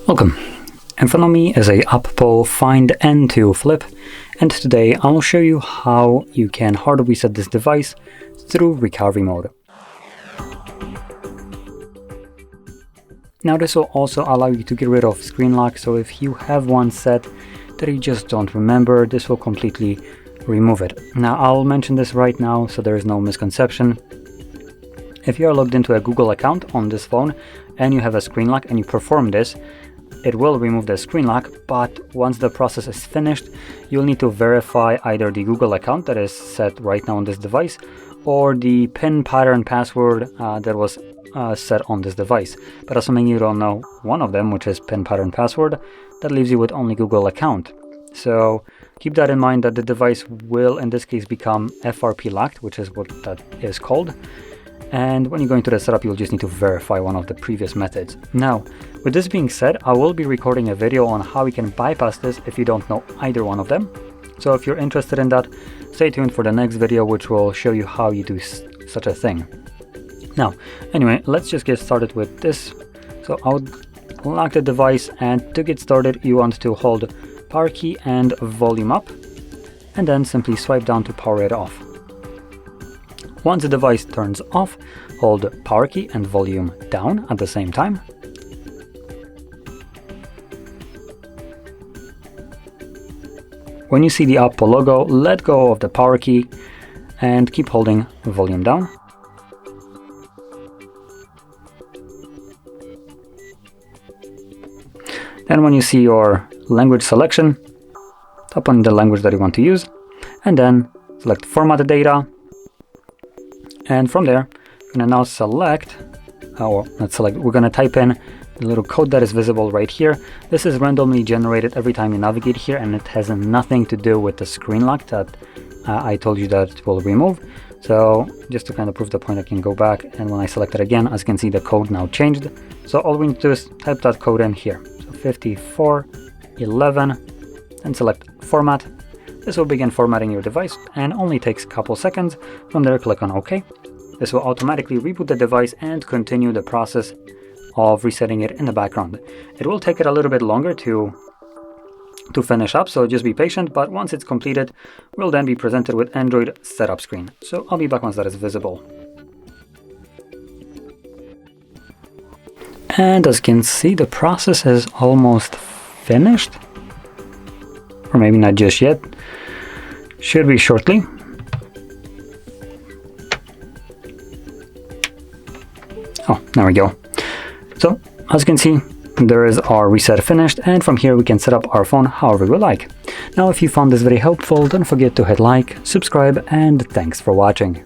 Welcome. In front of me is a OPPO Find N2 Flip, and today I will show you how you can hard reset this device through recovery mode. Now this will also allow you to get rid of screen lock, so if you have one set that you just don't remember, this will completely remove it. Now I'll mention this right now so there is no misconception. If you are logged into a Google account on this phone and you have a screen lock and you perform this, it will remove the screen lock, but once the process is finished, you'll need to verify either the Google account that is set right now on this device or the PIN pattern password that was set on this device. But assuming you don't know one of them, which is PIN pattern password, that leaves you with only Google account. So keep that in mind that the device will in this case become FRP locked, which is what that is called. And when you go into the setup, you'll just need to verify one of the previous methods. Now, with this being said, I will be recording a video on how we can bypass this if you don't know either one of them. So if you're interested in that, stay tuned for the next video, which will show you how you do such a thing. Now, anyway, let's just get started with this. So I'll lock the device, and to get started, you want to hold power key and volume up, and then simply swipe down to power it off. Once the device turns off, hold power key and volume down at the same time. When you see the OPPO logo, let go of the power key and keep holding volume down. Then when you see your language selection, tap on the language that you want to use, and then select format data. And from there, we're going to now select, we're going to type in the little code that is visible right here. This is randomly generated every time you navigate here, and it has nothing to do with the screen lock that I told you that it will remove. So just to kind of prove the point, I can go back, and when I select it again, as you can see, the code now changed. So all we need to do is type that code in here. So 5411, and select format. This will begin formatting your device and only takes a couple seconds. From there, click on OK. This will automatically reboot the device and continue the process of resetting it in the background. It will take it a little bit longer to finish up, so just be patient, but once it's completed, we'll then be presented with Android setup screen. So I'll be back once that is visible. And as you can see, the process is almost finished. Or maybe not just yet. Should be shortly. Oh, there we go. So, as you can see, there is our reset finished, and from here we can set up our phone however we like. Now, if you found this very helpful, don't forget to hit like, subscribe, and thanks for watching.